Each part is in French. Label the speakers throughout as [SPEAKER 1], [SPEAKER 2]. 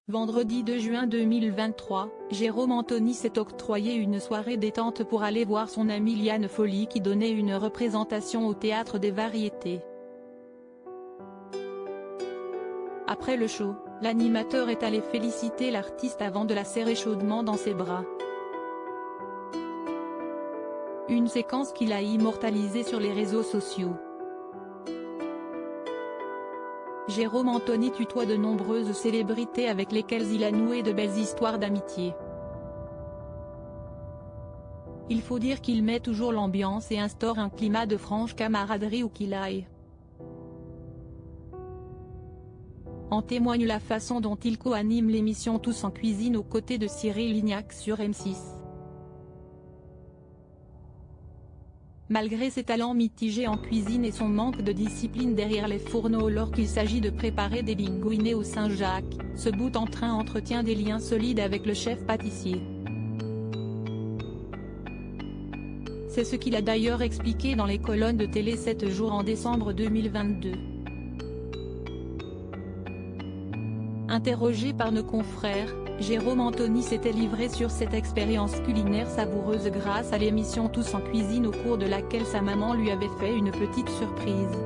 [SPEAKER 1] Vendredi 2 juin 2023, Jérôme Anthony s'est octroyé une soirée détente pour aller voir son amie Liane Folly qui donnait une représentation au Théâtre des Variétés. Après le show, l'animateur est allé féliciter l'artiste avant de la serrer chaudement dans ses bras. Une séquence qu'il a immortalisée sur les réseaux sociaux. Jérôme Anthony tutoie de nombreuses célébrités avec lesquelles il a noué de belles histoires d'amitié. Il faut dire qu'il met toujours l'ambiance et instaure un climat de franche camaraderie où qu'il aille. En témoigne la façon dont il co-anime l'émission Tous en cuisine aux côtés de Cyril Lignac sur M6. Malgré ses talents mitigés en cuisine et son manque de discipline derrière les fourneaux lorsqu'il s'agit de préparer des linguinés au Saint-Jacques, ce bout en train entretient des liens solides avec le chef pâtissier. C'est ce qu'il a d'ailleurs expliqué dans les colonnes de Télé 7 jours en décembre 2022. Interrogé par nos confrères, Jérôme Anthony s'était livré sur cette expérience culinaire savoureuse grâce à l'émission Tous en cuisine au cours de laquelle sa maman lui avait fait une petite surprise.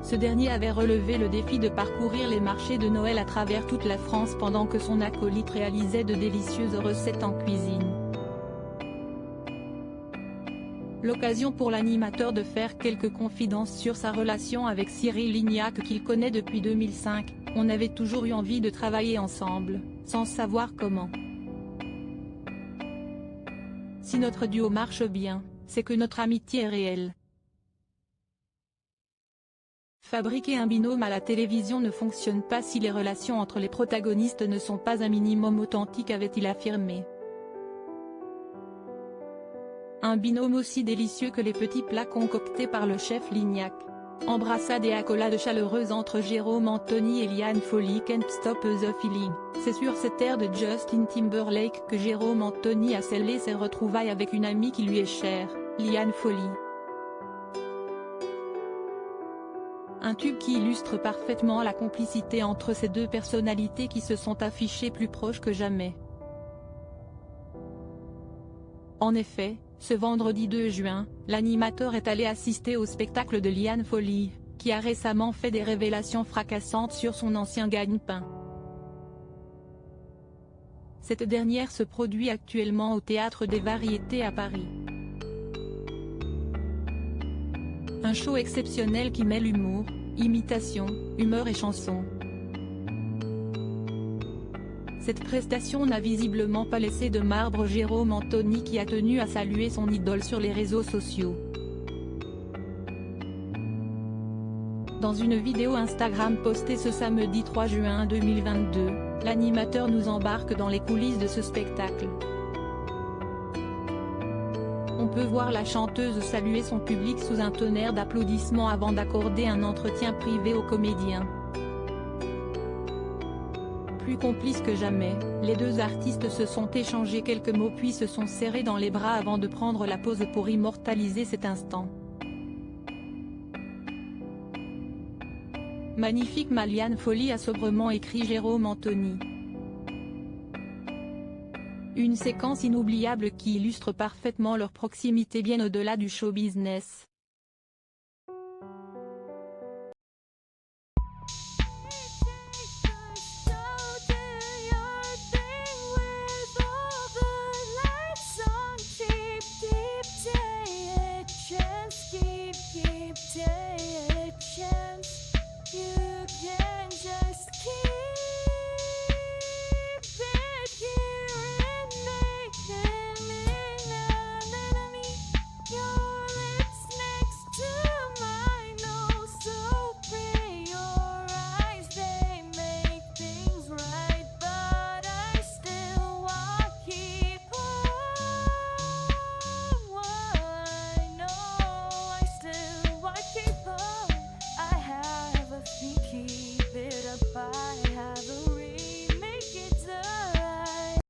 [SPEAKER 1] Ce dernier avait relevé le défi de parcourir les marchés de Noël à travers toute la France pendant que son acolyte réalisait de délicieuses recettes en cuisine. L'occasion pour l'animateur de faire quelques confidences sur sa relation avec Cyril Lignac qu'il connaît depuis 2005, on avait toujours eu envie de travailler ensemble, sans savoir comment. Si notre duo marche bien, c'est que notre amitié est réelle. Fabriquer un binôme à la télévision ne fonctionne pas si les relations entre les protagonistes ne sont pas un minimum authentiques, avait-il affirmé. Un binôme aussi délicieux que les petits plats concoctés par le chef Lignac. Embrassades et accolades chaleureuses entre Jérôme Anthony et Liane Folly, Can't Stop the Feeling. C'est sur cette aire de Justin Timberlake que Jérôme Anthony a scellé ses retrouvailles avec une amie qui lui est chère, Liane Folly. Un tube qui illustre parfaitement la complicité entre ces deux personnalités qui se sont affichées plus proches que jamais. En effet, ce vendredi 2 juin, l'animateur est allé assister au spectacle de Liane Folly, qui a récemment fait des révélations fracassantes sur son ancien gagne-pain. Cette dernière se produit actuellement au Théâtre des Variétés à Paris. Un show exceptionnel qui mêle humour, imitation, humeur et chanson. Cette prestation n'a visiblement pas laissé de marbre Jérôme Anthony qui a tenu à saluer son idole sur les réseaux sociaux. Dans une vidéo Instagram postée ce samedi 3 juin 2022, l'animateur nous embarque dans les coulisses de ce spectacle. On peut voir la chanteuse saluer son public sous un tonnerre d'applaudissements avant d'accorder un entretien privé au comédien. Plus complices que jamais, les deux artistes se sont échangés quelques mots puis se sont serrés dans les bras avant de prendre la pause pour immortaliser cet instant. Magnifique Liane Folly, a sobrement écrit Jérôme Anthony. Une séquence inoubliable qui illustre parfaitement leur proximité bien au-delà du show business.